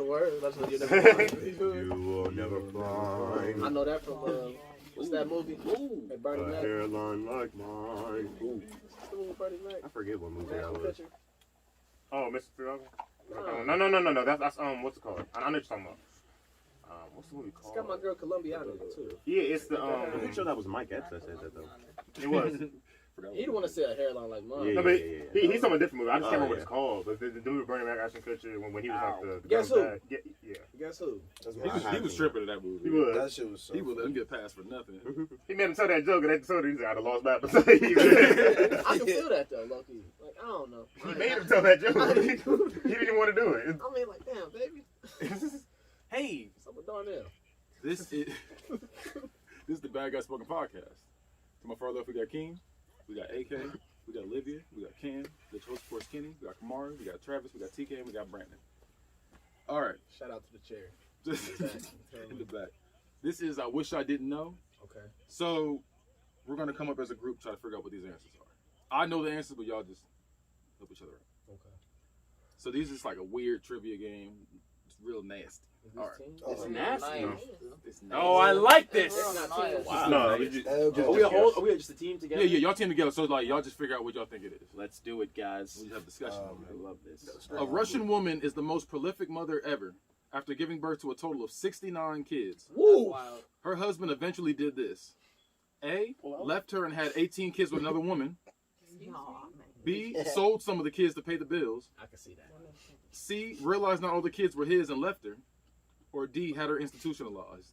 Oh, word. That's what you never find. You will never find. I know that from what's that movie? Ooh, hey, Bernie A Mac. hairline like mine. Ooh. What's the movie Bernie Mac? I forget what movie that was. Picture? Oh, Mr. No. That's what's it called? I know what you're talking about. What's the movie called? It's got my girl Columbia in it too. Yeah, it's the I'm pretty sure that was Mike Epps that said that though. It was. He the one that said a hairline like mine. Yeah. No, but he's talking about a different movie. I just can't remember what yeah. it's called. But the dude with Bernie Mac Ashton Kutcher when he was like the Guess girl's who? dad. Yeah. Guess who? He was tripping in that movie. He was. That shit was so. He wouldn't get passed for nothing. He made him tell that joke and that told him he's out of lost battle. I can feel that though, Loki. Like I don't know. He made him tell that joke. He didn't even want to do it. I mean, like, damn, baby. Hey, What's up with Darnell? this is the Bad Guy Spoken Podcast. To my far left, we got King, we got AK, we got Olivia, we got Cam, the host for Kenny, we got Kamari, we got Travis, we got TK, and we got Brandon. All right. Shout out to the chair. In the back. This is I Wish I Didn't Know. Okay. So we're going to come up as a group, try to figure out what these answers are. I know the answers, but y'all just help each other out. Okay. So these is like a weird trivia game. It's real nasty. All right. It's nasty. It's nasty. Oh, I like this. Wow. No, Are are we just a team together? Yeah, y'all team together. So like y'all just figure out what y'all think it is. Let's do it, guys. We have discussion. I love this. A Russian woman is the most prolific mother ever after giving birth to a total of 69 kids. Woo! Her husband eventually did this. A, left her and had 18 kids with another woman. B, sold some of the kids to pay the bills. I can see that. C, realized not all the kids were his and left her. Or D, had her institutionalized.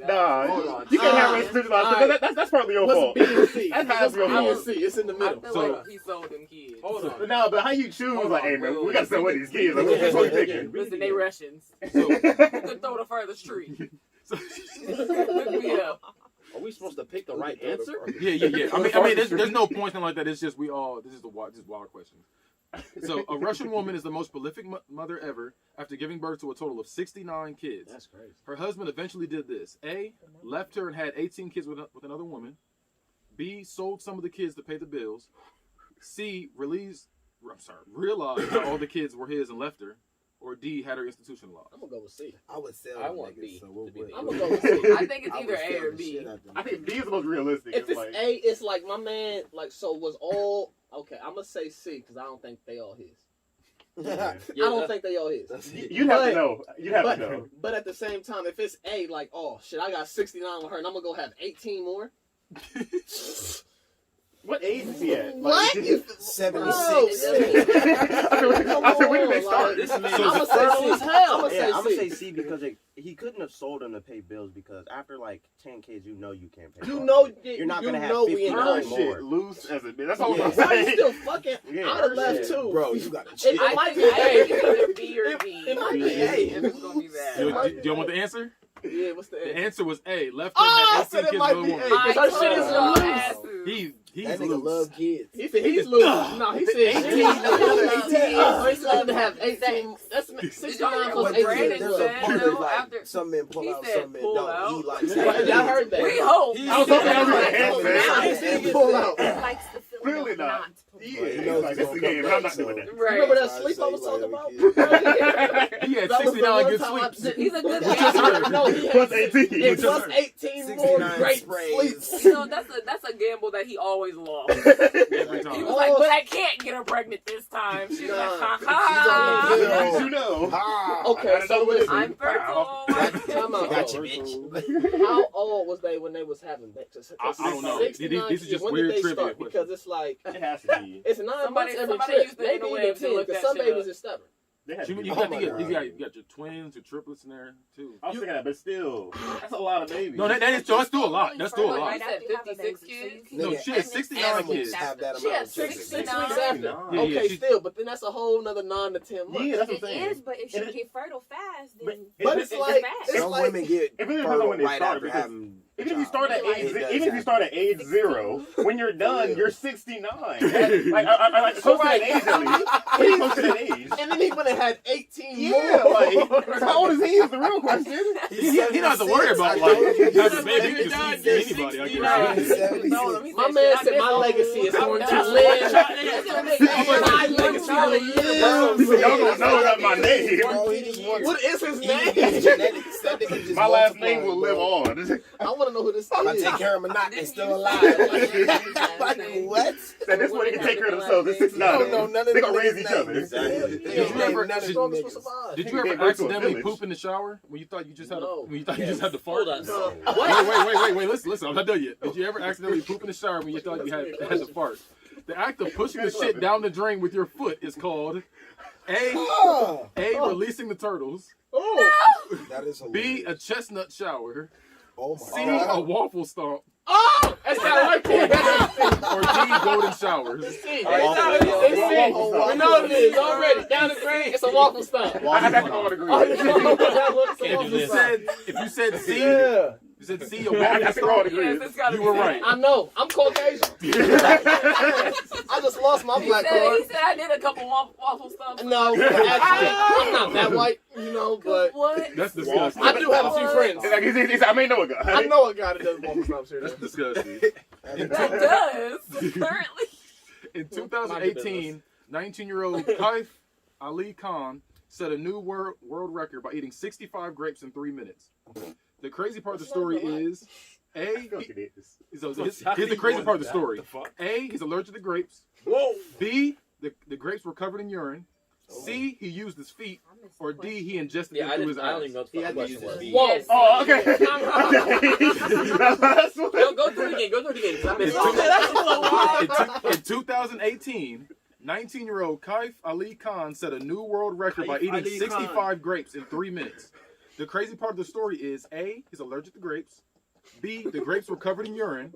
Nah, you can't have institutionalized. That's partly your fault. B and C? That's half your B and fault. C. It's in the I middle. feel So- like he sold them kids. Hold on. No, but how you choose? Like, hey man, we gotta sell one of these kids. Like, Yeah, what you yeah, thinking? Listen, they Russians. So, Who could throw the furthest tree? so Look me up. Are we supposed to pick the right answer? yeah. I mean, there's no point in like that. It's just this is wild question. So, a Russian woman is the most prolific mother ever after giving birth to a total of 69 kids. That's crazy. Her husband eventually did this. A, left her and had 18 kids with another woman. B, sold some of the kids to pay the bills. C, realized that all the kids were his and left her. Or D, had her institutionalized. I'm gonna go with C. I would sell. I want B. So we'll to be wait. the I'm gonna go with C. I think it's either A or B. I think B is the most realistic. If it's like, A, it's like my man. Like so was all okay. I'm gonna say C because I don't think they all his. Yeah, I don't think they all his. you'd have to know. You'd have to know. But at the same time, if it's A, like, oh shit, I got 69 with her, and I'm gonna go have 18 more. What age is he at? What? Like, 76. I said, when did they start? This man I'm is gonna fertile say as C. hell. I'm gonna Yeah, I'm gonna say say C. C because he couldn't have sold them to pay bills because after like 10 kids, you know you can't pay. You bills. know, You're not you gonna have know we 59 ain't Her going more. shit loose as a bitch. That's all Yeah. I'm Why you saying. still fucking? Yeah. I'd have left Yeah. too. Bro, you got to It chill. might be Hey, A. it's either B or D. It might be if A. it's gonna be that. Do you want the answer? Yeah, what's the The A? answer was A. Left her Oh, I and said had 18 it kids might with be another A. woman. Because her shit is y'all loose. asses. He's That nigga loose. love kids. He said he's loose. No, he said she. He said to have 18. That's 69 plus What Brandon 18. There's a said, part no, of like after- some men pull he out, said some men pull don't. out. He likes Y'all heard that. We hope. I was hoping that was an Now he answer. said he pull out. likes the feeling Clearly of not. pull Yeah, out. he knows like, this is a game. I'm not doing that. Right. Remember that Sorry, sleep so I you was like talking every about? kid. He had That was the 69 one good time I sleeps. did- He's a good Yeah, no, he Plus had 18. yeah, plus 18 more 69 great sprays. sleeps. You know, that's a gamble that he always lost. Every He time. was like, but I can't get her pregnant this time. She's like, ha She's ha. on the How did you know? Ah, Okay, so listen. I'm fertile. Time out. got you, bitch. How old was they when they was having that? I don't know. 69 These are just when weird did they trivia start? questions. Because it's like It has to be. it's 9 months every somebody trip. used the Maybe interwebs even to 10 look because that some shit babies up. are stubborn. They had to You, be. you, Oh got, my you, God. got your twins, your triplets in there too. I was thinking that, but still, that's a lot of babies. No, that's still a lot. That's still a lot. I said 56 kids. No, she has 69 Animals kids. have that She amount has of 6 kids. 6 69. weeks after. Yeah, yeah, Okay, she's- still, but then that's a whole another 9 to 10 months. Yeah, that's what I'm It saying. is, but if she And it- get fertile fast, But, then But it's like it's Some like women get it really depends on fertile when they right start, after because having. even if you start at It age, does even if you start at age 0, when you're done, real. you're 69. Like, I like close to that age at least. Pretty close to that age. and then he would have had 18 Yeah, more. like, how old is he? Is the real question. He don't have to worry about like having a baby. He can see anybody. I guess. My man said my legacy is going to live. My legacy proud of you. He said, y'all don't know that's my name. Bro, he just wants What is his He name? needs genetics. That nigga just My last multiplying, name will live bro. on. I want to know who this I is. take care of him not and still alive. Like what? Said this way they can take care of themselves. It's $6. You don't know none of They them gonna raise niggas' each other. names. Exactly. You Did don't you name ever- none of them Strongest will niggas. survive. Did He you ever gave birth to a accidentally village. poop in the shower when you thought you just had No. when you thought you just had to fart? Hold on. Wait, listen, I'm not done yet. Did you ever accidentally poop in the shower when you thought you had to fart? The act of pushing the shit down the drain with your foot is called Oh, releasing the turtles, that is B, hilarious. a chestnut shower, Oh C, my a god. waffle stomp, Oh, that's not right there. or D, golden showers. See, Waffle it's stomp. C. Oh, We know it is already. Down the drain, it's a waffle stomp. I have to all agree. Oh, you know that looks a Can't do waffle this. stomp. If you said C, Yeah. you said C, a I waffle have to all stomp, agree. Yes, it's gotta you be were that. right. I know. I'm Caucasian. I just lost my He black said, card. he said I did a couple waffle stumps. No, actually, I'm not that white, you know, but What? That's disgusting. I do have a few friends. It's like, he's, I may know a guy. I know a guy that does waffle stomps here. That's disgusting. That does. Apparently. In 2018, 19-year-old Kaif Ali Khan set a new world record by eating 65 grapes in 3 minutes. The crazy part of the story is, A, I feel like it is. here's the crazy part of the story. A, he's allergic to grapes. Whoa. B, the grapes were covered in urine. C, he used his feet. Or D, he ingested Yeah, them through his I don't eyes. even know what He the had fuck to use question his was. feet. Whoa. Yes. Oh, okay. That's last one. Go through it again. Go through it again. 'Cause I missed it. In 2018, 19-year-old Kaif Ali Khan set a new world record by Kaif eating Ali 65 grapes in 3 minutes. The crazy part of the story is A, he's allergic to grapes. B, the grapes were covered in urine.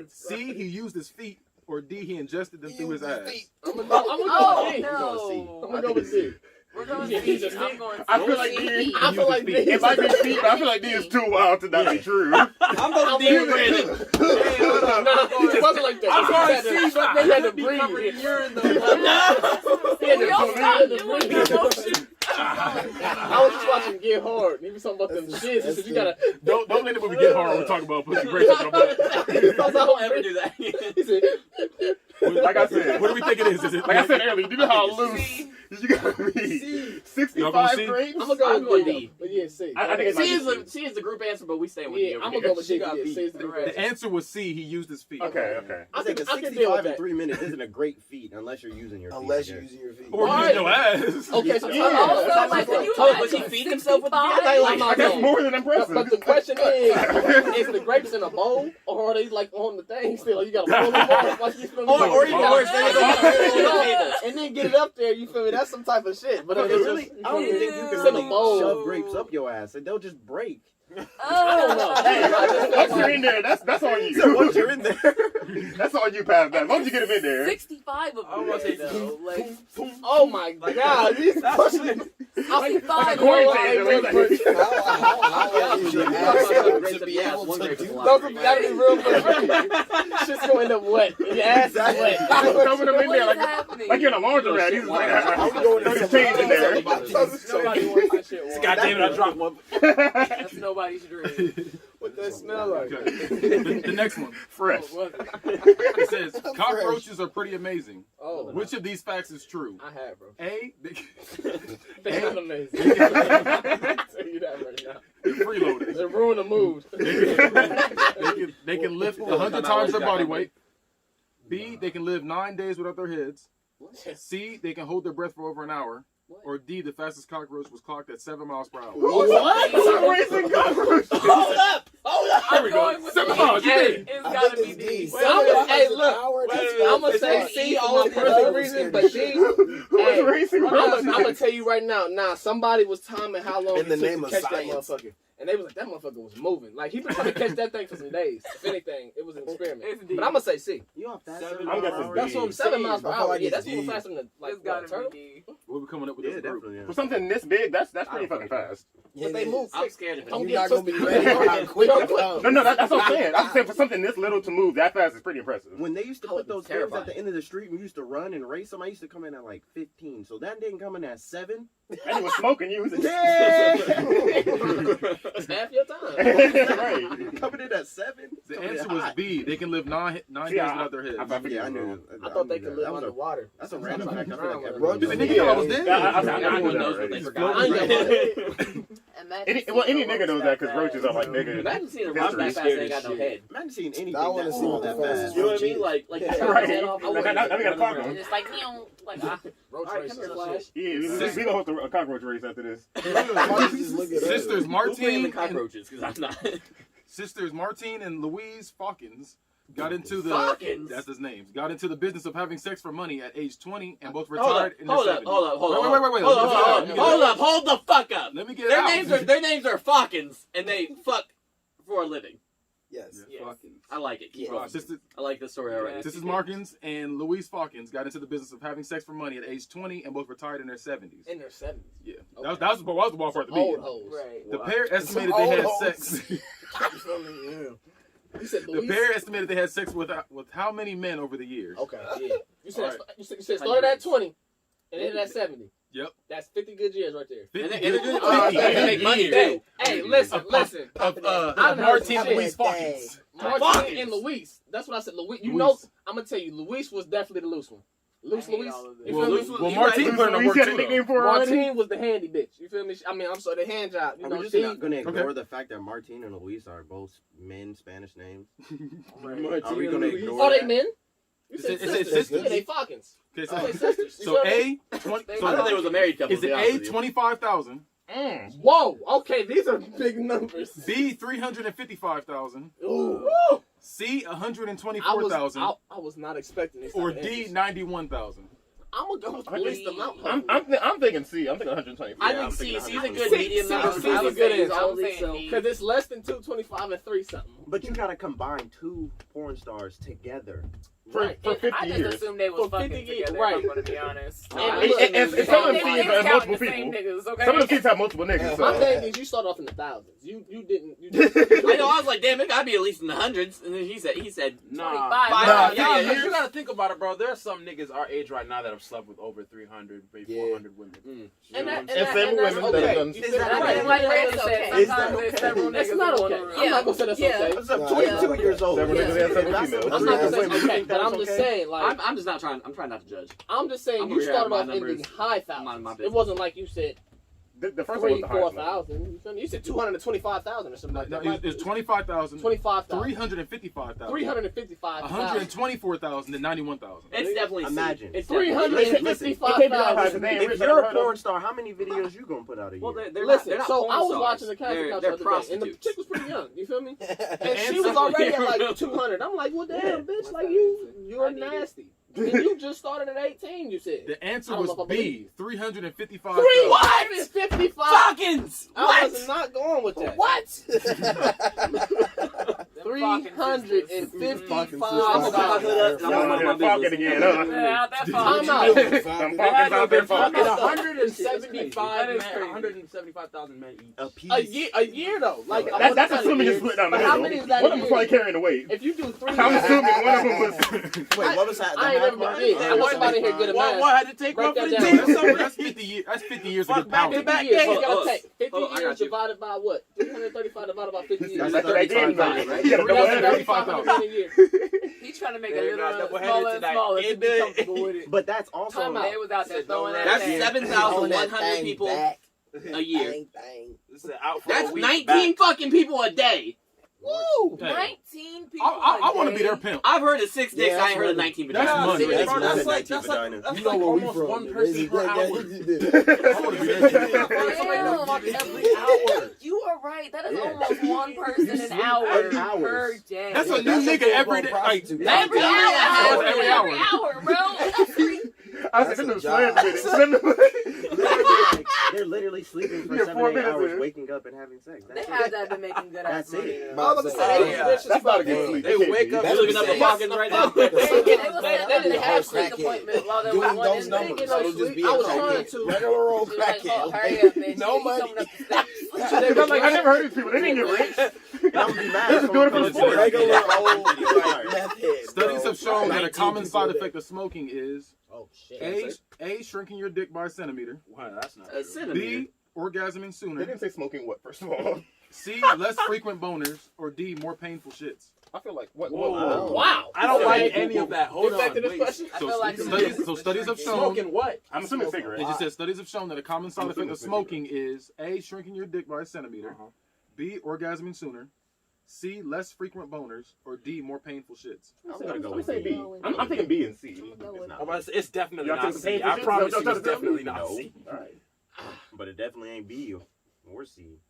C, he used his feet. Or D, he ingested them through his ass. I'm gonna go Oh, with D. no. I'm gonna go with D. We're going Yeah, to he's see. a I'm feet. going I feel like D. I feel like D. It might be feet, but I feel like D is too wild to not be true. I'm going to D with Brandon. Nah, it wasn't like that. I'm going He to C, but had to be breathe. covered in urine though. He had We all to stopped breathe. doing the motion. I was just watching Get Hard. He was talking about them shits. He said you gotta. Don't let the movie get hard when we talk about pussy grapes. I don't ever do that. He said, Like I said, What do we think it is? Is it like I said earlier, you know how loose C. you gotta be. Y'all gonna 65 see? grapes? I'm gonna go I'm with going D. D. But yeah, C. I think it might C be is C. C is the group answer, but we staying with Yeah, you. I'm gonna go with D. She got Yeah, beat. C is the group Right. The answer was C, he used his feet. Okay, okay. I It's like can a deal with 65 in that. 3 minutes isn't a great feat unless you're using your feet. Unless I you're guess. using your feet. Or Why? using your ass. Okay, so Also, like, can you Oh, imagine was he feeding himself with the 65? feet? Like, Like, that's more than impressive. But the question is the grapes in a bowl or are they like on the thing still? You gotta pull them off like you feel me? Or even worse, they And then get it up there. You feel me? That's some type of shit. But if It it's really, just, I don't even think you It's can in a bowl. really shove grapes up your ass and they'll just break. I don't know. Hey, once you're in there, that's on you. So once you're in there, That's on you, past that. As long as you get him in there. 65 of I don't want to say them. no. Like, Oh my god, these questions. 65 Coin of changer, them. like- How is your ass to be able to do Those are gotta be real quick. Shit's gonna end up wet. Your ass is wet. Cover them in What there is happening? like you're in a laundromat. He's like, How we going there's change in there. Nobody wants that shit warm. God damn it, I dropped one. That's nobody's dream. What that smell like? Okay. The next one. Fresh. It says, cockroaches are pretty amazing. Oh, Which of these facts is true? I have, bro. A, They're not amazing. I'll tell you that right now. they're freeloaders. They ruin the mood. They can lift 100 times their body weight. B, they can live 9 days without their heads. C, they can hold their breath for over an hour. Or D, the fastest cockroach was clocked at 7 miles per hour. What? Racing cockroach. Hold up! There we go. Going with 7 D. miles. You Hey, did it. It's I gotta think be it's D. D. Hey, look. I'm gonna It's say like C E on for my personal my reason, but D. Who's Hey, racing I'm cockroach? gonna tell you right now. Nah, somebody was timing how long In it the took name to of catch science. that motherfucker, and they was like, that motherfucker was moving. Like he been trying to catch that thing for some days. If anything, it was an experiment. It's D. But I'm gonna say C. you off that? 7 I'm guessing miles D. That's what I'm 7 saying. miles per I feel hour. like Yeah, it's that's more D. faster than like It's what, a gotta turtle. be D. What we coming up with Yeah, as a group? definitely. For something this big, that's pretty fucking fast. But they move I'm quick. scared of Don't it. get You're not twisted. gonna be ready for how quick it comes. No, that's what I'm saying. I'm saying for something this little to move that fast is pretty impressive. When they used to I would put be those games terrified. at the end of the street, we used to run and race them. I used to come in at like 15. So that didn't come in at 7. And he was smoking you. That's half your time. Right. Coming in at 7. The answer was B. They can live 9 years without their heads. I forget. Yeah, I knew. I thought they could live That was a- underwater. That's a random fact. I feel like Bro, everyone The knows. nigga thought I was dead. Everyone knows what they forgot. I ain't got one. Any nigga knows that because roaches are like nigga. Imagine seeing a roach that fast and ain't got no head. Imagine seeing anything I wanna that see small what the that fastest fast. You know what I mean? Like Right. head off. Now we got a car going. It's like, you know, like, Roach Alright, race come here, and Flash. shit. Yeah, we gonna host a cockroach race after this. Sisters Who's playing Martine the and, cockroaches? Because I'm not. Sisters Martine and Louise Falkins got into the Falkins? that's his name. Got into the business of having sex for money at age 20 and both Hold retired up, in their hold 70s. up, hold up, hold up. Wait. Hold the fuck up. Let me get it Their out. names are Falkins, and they fuck for a living. Yes. I like it. Keep going. Sisters I like this story already. Markins and Louise Falkins got into the business of having sex for money at age 20 and both retired in their 70s. In their 70s. Yeah, Okay. that was the ball part at the Old beginning. hoes. right. The pair estimated Some they had old hoes. sex. You said The Louise? pair estimated they had sex with how many men over the years? Okay, yeah. You said, Alright. you said started at 20 and ended at 70. Yep. That's 50 good years right there. 50 And they're doing Oh, they can make money too. Hey, listen. of I know Martine some and Louise shit. Falkins. Martin and Luis. That's what I said. Luis. You know, I'm gonna tell you, Luis was definitely the loose one. Loose I hate Luis. all of this. You Well, feel me? Well, Martine put in a You work got a too, nickname though. for her already? Martine was the handy bitch. You feel me? I mean, I'm sorry, the hand job. You Are know, we just she. not going to ignore Okay. the fact that Martine and Luis are both men Spanish names? Right. Are we going to ignore Oh, they that? men? You It's- said it's sisters. sisters. Yeah, they Falcons. Okay, Oh, they sisters. You so feel me? A 20. They I thought they was a married couple. Is to it be honest A with you. 25,000? Whoa. Okay, these are big numbers. B 355,000? Ooh. C I 124,000? was not expecting this. Or type of D answers. 91,000? I'm gonna go with the least amount. I'm thinking C. I'm thinking 120. I Yeah, I'm think thinking C's a 120. good medium number. C's I a was good saying- answer. I was So- saying D. Because it's less than 225 and 3 something. But you got to combine 2 porn stars together. For Right. 50 I just years. assumed they was For fucking 50 years, together, right. if I'm gonna be honest. And If some of them Niggas C's have counting multiple the same people. niggas, okay? Some of them C's have multiple niggas. My So. thing is, you start off in the thousands. You didn't. You I know. I was like, damn, it gotta be at least in the hundreds. And then he said, 25. Nah, Yeah, years. You gotta think about it, bro. There are some niggas our age right now that have slept with over 300, maybe 400 women. And And that's several women that okay. have done. You Is said that that right? right. Like Red It's said, okay. sometimes there's several That's niggas not in one okay. room. I'm not gonna say that's okay. That's 22 years old. Several niggas and several That's females. a- I'm not gonna say Women, it's you okay, think but that's I'm just okay? saying, like, I'm just not trying. I'm trying not to judge. I'm just saying, I'm you gonna started my off in the numbers. high My thousands. business. It wasn't like you said The first one 3, was the highest. 4,000. You feel me? You said 225,000 or something like No, that. it's 25,000, 25,000. 355,000, 355,000. 124,000, and 91,000. It's definitely C. Imagine. It's definitely- It can't be that high, 'cause 355,000. they ain't If rich, you're I a heard of- porn star, how many videos you gonna put out a year? Well, they're Listen, not so porn I was stars. watching the Castle They're Couch the other day, and the prostitutes. chick was pretty young. You feel me? And she answer- was already at like 200. I'm like, well, damn, bitch, like you're nasty. And you just started at 18. You said. The answer I don't was know if I B, 355,000. 355. Falcons! I was not going with that. What? 355. I'm gonna pop my hood up. I'm Y'all gonna out mind here my fucking business. again, huh? Yeah, that Time Falcons. out. Them Falcons out there Fucking fucking. 175 That is men, crazy. 175,000 men each. A piece. A year though. Like That's assuming you split down the But how middle. many is that One a of them was year? probably carrying the weight. If you do 3, I'm assuming one of them was. Wait, what was that? I ain't never been. I know somebody here good at math. What had to take Break roughly that 10 down. something? That's 50 years. That's 50 years to Fuck get back power. to back. 50 years. Yeah, You gotta hold take 50 on, I got years you. divided by what? 335 divided by 50 years. That's that game, right? right? You gotta double that. 35,000 a year. He's trying to make There it you go, literal double-headed smaller and tonight. smaller to It be did. comfortable with it. But that's also. Time out. They was out there throwing that. That's shit. 7,100 people a year. This is out for That's a week 19 fucking people a day. Woo! 19 people. I want to be their pimp. I've heard of 6 dicks. Yeah, I ain't heard of that's 19 That's vaginas. money. That's Bro, not that's a like 19 vagina. that's You know like where we almost from. one person per hour. I want to be their pimp. Every hour. You are right. That is Yeah. almost one person an hour per day. That's a new That's nigga every day. Like, Every hour. Every Every hour. hour, bro. That's crazy. I That's said, a them job. slams with it. They're literally sleeping for Yeah, 7 4 8 minutes hours, in. waking up and having sex. They That's have it. to have been making good ass That's money. it. though. I was about to say, Yeah. that's That's not a good sleep. They wake up. You looking up the Falcons right now? They was They they didn't have sleep crackhead. appointment while they Doing was those one numbers. get So no it'll just sleep. be I a was trying crackhead. to. Regular old She was like, oh, crackhead. hurry up, bitch. No You money. coming up the steps. I'm like, I never heard of these people. They didn't get raped. I'm gonna be mad. This is doing it for the sport. Regular old meth head. Studies have shown that a 19 common people side there. effect of smoking is Oh shit. A, shrinking your dick by a centimeter. Wow, that's not A true. centimeter. B, orgasming They sooner. didn't say smoking what, first of all. C, less frequent boners. Or D, more painful shits. I feel like, what? Whoa. Wow. I don't like Okay. any of that. Hold Get back on. to this wait. question. I feel like Studies have shown. Smoking what? I'm assuming It cigarettes. just says studies have shown that a common side I'm effect of assuming smoking is A, shrinking your dick by a centimeter. B, orgasming sooner. C, less frequent boners. Or D, more painful shits. I'm gonna go I'm with saying B. B. I'm thinking B and C. It's I'm not. about to say, it's definitely Y'all not take the C. painful I shit? promise Y'all you, it's take the definitely painful? not No. C. Alright. But it definitely ain't B or C.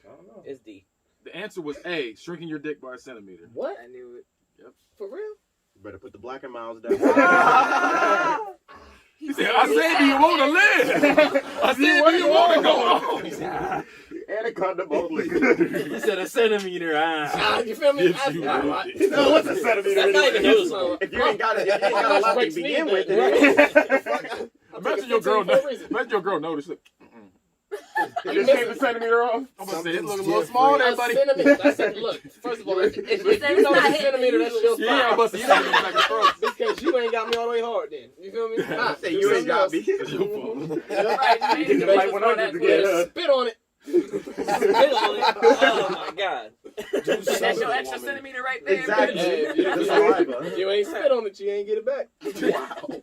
I don't know. It's D. The answer was A, shrinking your dick by a centimeter. What? I knew it. For real? You better put the black and miles down. He said, I said, do you want to live? I said, do you want to go on? Anaconda both liquor. He said a centimeter. You feel me? Yes, you No, what's a centimeter? That's not even anyway? usable. If you ain't got it, if you ain't got a lot to Breaks begin me with, then, then Imagine your girl. Imagine your girl notice. Look, You just take the centimeter off. I'm gonna say it look a Something's little small there, A buddy. centimeter. I said, look, first of all, if you know it's a centimeter, that's still Yeah, fine. but you know, back and forth. Because you ain't got me all the way hard then. You feel me? Ah, say you ain't got me. It's your fault. Right, You get the like 100 to get us. Spit on it. Oh my god. That's your extra centimeter right there. Exactly. Hey, The saliva. you ain't spit on it, you ain't get it back. Wow.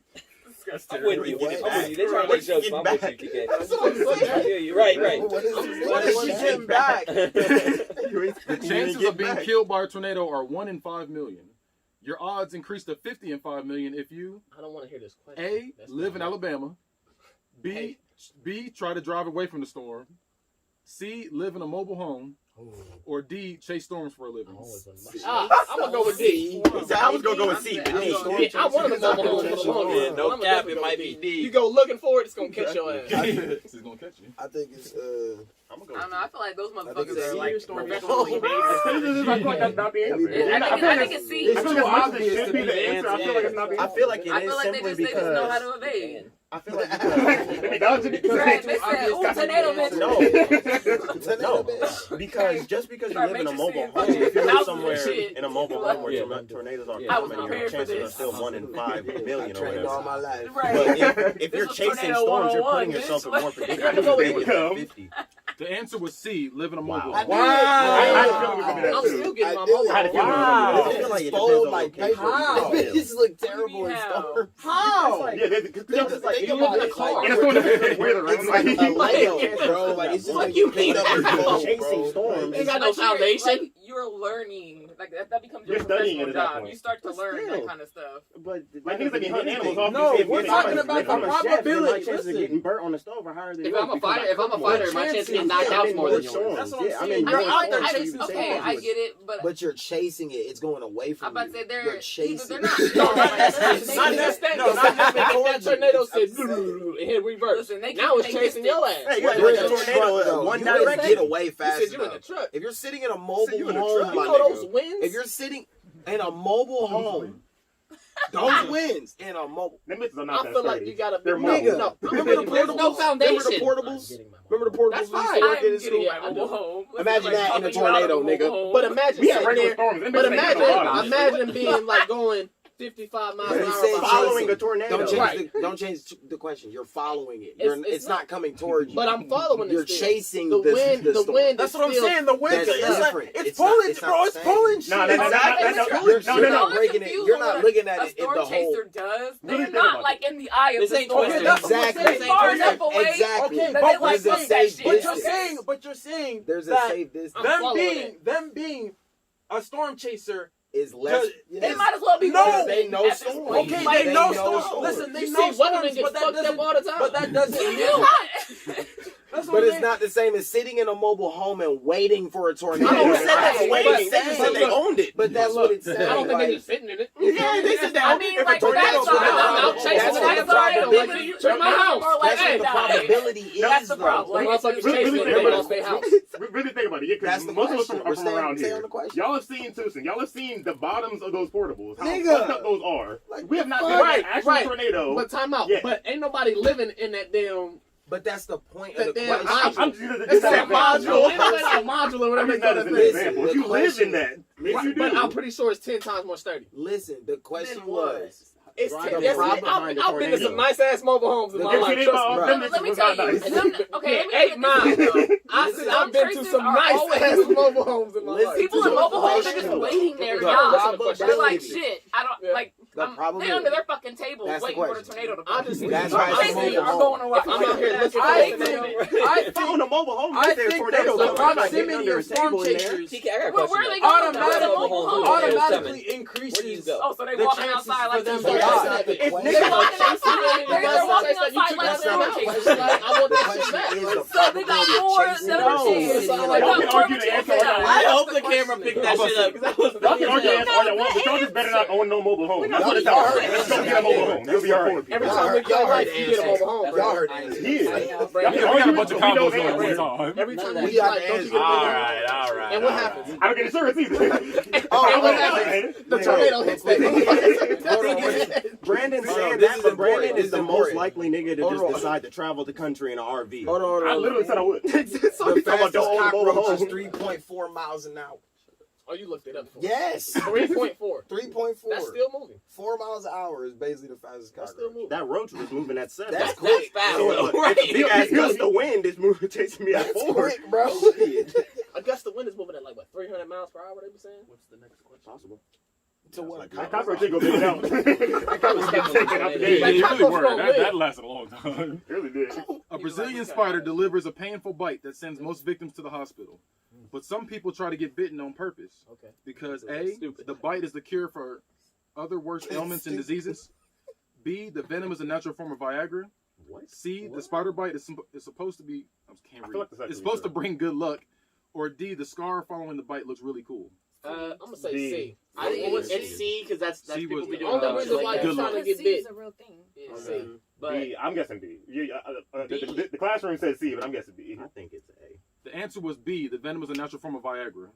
I'm with you. I'm with you. They trying to What make jokes, you but get I'm with you, TK. That's what I'm saying. I feel you. Right, right. What is she getting back? The chances of being killed by a tornado are 1 in 5 million. Your odds increase to 50 in 5 million if you I don't want to hear this question. A, That's live in not- Alabama. Hey. B, try to drive away from the storm. C, live in a mobile home. Or D, chase storms for a living. I'm gonna go with D. He said I was gonna go with C, but D. Yeah, I wanted to mobile home for the longest. Yeah, no but I'm gonna cap, definitely it go might with be D. You go looking for it, it's gonna catch your ass. This is gonna catch you. I think it's I'm gonna go I don't with know. I feel like those I think motherfuckers it's are like serious story. professionally made. I feel like that's not the answer. I think it's C. I feel like as much as it should be the answer, I feel like it's not the I answer. feel like it I feel is like they simply just know how because to evade. I feel like because They dodged it Right, because they said, "Ooh, tornado bitch." no, because just because you Start live in a making mobile sense. home, if you live Thousands somewhere of shit. in a mobile home where Yeah. tornadoes are Yeah. I was common, your prepared for chances are this. still 1 in 5 million or trained all whatever. my life. Right. But if you're This was chasing tornado storms, you're 101, putting yourself in more bitch. predicament than 50. The answer was C, live in a mobile Wow. home. I had a feeling we could do that I'm too. still getting my I do. mobile I had a home. feeling Wow. I feel like it depends Fold on like location. paper. How? This look terrible in How? storm. How? Yeah, because Think like, about in it, a like- storm, it's weird around. It's like a Like, Lego, bro. Like it's just What like you you clean up your If you're clothes, chasing bro. storms, Ain't got no But you're, foundation. like, you're learning. Like that becomes your You're studying professional it at that job. point. You start to But learn still. that kind of stuff. but Like niggas that be hunting animals off. No, you see if we're they- talking if about I'm the a chef, then my probability. chances of Listen. getting burnt on the stove are higher than If yours I'm a because fighter, if I'm a fighter, my chance of getting Yeah, knocked I'm out in more more than yours. storms. That's what I'm Yeah, I'm saying. in I more mean, storms, so you say okay, I get it, but But you're chasing it. It's going away from I'm about you. to say they're You're either chasing. they're not. No, not like, necessarily. Not they- necessarily. No, not necessarily. That tornado said and hit reverse. Listen, they Now can- it's they chasing can- your ass. Hey, You're you're in like a a tornado truck, though. one You direction. ain't get away You fast said you in the enough. truck. If you're sitting in a you mobile in the home, truck. You my know those nigga. winds? If you're sitting in a mobile home, those winds in a mobile. Them bitches are not I that feel like sturdy. you gotta be They're no, mobile. no. Remember the There's no portables? foundation. Remember the portables? Remember the portables? That's we used fine. to work in I'm school? getting my mobile home. Imagine Like, that in a talking you out of tornado, a nigga. mobile home. But imagine We have sitting regular there. storms. Them But bitches ain't got no bottom. imagine being like going 55 miles an He hour. said behind Following you. a tornado. Don't change, Right. don't change the question. You're following it. It's It's not coming towards you. But I'm following it You're still. chasing the the wind. The storm. wind. That's is what I'm still- saying. The wind That's is like different. it's It's not- pulling, it's not bro. the It's same. pulling shit. No, no, no, no, Exactly. no, no, You're, no, you're no, not no. breaking it. You're not looking at a it in storm the whole. chaser does. Really They're think not about like in the eye of This the ain't storm. twisted. They're Exactly. far enough away. Exactly. Okay, That but they like there's a fuck that safe shit. But you're saying There's a that safe distance. I'm them following being a storm chaser. Is less. They might as well be No, worse they know at this storm. point. Okay, Like, they know know storms. storms. Listen, they You know see, Weathermen storms, get but that fucked up doesn't. all the time. But that doesn't. You mean- know what? That's what But I'm it's saying. not the same as sitting in a mobile home and waiting for a tornado. I don't They say said that. they waiting. They just But said they look, owned it. But that's what it says. I don't think like, they just sitting in it. Yeah, they said they I owned mean, it. If a like, tornado that's was all gonna I'm happen, chasing that's the what next the probability- You Check my house. Or like, That's hey, what the die. probability is. That's the though. problem. The motherfuckers Really chasing think it. They about lost it. their house. Really think about it, yeah, That's because the most of us question. are We're from staying- around stay here. on the question. Y'all have seen Tucson. Y'all have seen the bottoms of those portables. How Nigga. fucked up those are. Like, We have not fuck? been in an Right, actual right. tornado. But time out. Yeah. But ain't nobody living in that damn But that's the point of the Damn, question. I'm just It's that module. I'm It's like a module or whatever. just not as an Listen, example. If the you live question- in that, yes, you do. But I'm pretty sure it's 10 times more sturdy. Listen, the question Then what? was. It's Right. 10. The Yes, problem behind the I've been to some tornado. nice ass mobile homes in The my difference life. is Trust about- me. them Let bitches me was tell not you. nice. Okay, let me Eight get miles. this though. I said I've been to Traces some are nice always- ass mobile homes in my Listen life. People to in the mobile homes are question. just waiting there, The y'all. probability. They're like, shit, I don't, Yeah. like, The they're under probability. their fucking tables That's the waiting for the question. tornado to I come. just That's why it's a Basically, mobile are home. going around. If I'm out here looking I for think, tornado, I If I own a mobile home, I right there, think tornado that the comes, I get proximity under a of storm table in there. chasers TK, I got a Where question. are they though. going? They're in a mobile home. automatically Where do you increases go? Oh, so they the walking chances outside for like them this. to But They're that's die. not the If question. walking outside. They're That's walking not- outside like That's storm not the chasers. question. I want The that question shit back. is Like, the So they got probability of more chasing than the a tornado. chance. It's not They like- got Y'all can more argue of a the chance answer to all y'all die. I want. hope the camera picked that shit up. 'Cause that was Y'all can argue Yeah, that all y'all want, but y'all just better not own no mobile home. That's what it's all right. Just don't get a mobile home. You'll be alright. every Y'all time we heard- play y'all life, heard you get a the mobile home. Y'all bro. heard the answer. Yeah. Brandon, Y'all We can got a bunch argue of it, we know combos the going answer. one time. Every time We we got like, the don't you answer. get a all mobile home? right, all right. And what all right. happens? I don't get insurance either. Oh, And what wait, happens? wait. The tornado hits that motherfucker. Brandon's Hold on, saying this that, is but Brandon important. is the This is most important. likely nigga to Hold just on. decide to travel the country in an RV. Hold on. I literally said I would. So The you talking about fastest don't own a mobile cockroach is home? 3.4 miles an hour. Oh, you looked it up. Yes. 3.4. 3.4. That's still moving. 4 miles an hour is basically the fastest That's still cockroach. moving. That roach was moving at 7. That's That's quick. fast, So, though. if a Right. big ass gust of wind is moving, chasing me at That's 4. quick, bro. I guess the wind is moving at like what 300 miles per hour. They be saying. What's the next question? Possible. To what? That cockroach ain't gonna make it out. That cockroach got taken out the Yeah, game. Like, you really cockroach were. don't live. That lasted a long time. It really did. A Brazilian spider delivers a painful bite that sends most victims to the hospital. But some people try to get bitten on purpose Okay. because A, the bite is the cure for other worse ailments and diseases. B, the venom is a natural form of Viagra. What? C, the spider bite is supposed to be, I can't I feel read. like this actually It's supposed to true. bring good luck. Or D, the scar following the bite looks really cool. I'm gonna say D. C. I think Well, it's C because that's C people was be the doing only dumb reason shit why like you're that. trying to Because get C is bit. a real thing. Yeah. C. But B. I'm guessing B. B? The classroom says C, but I'm guessing B. I think it's A. The answer was B, the venom is a natural form of Viagra.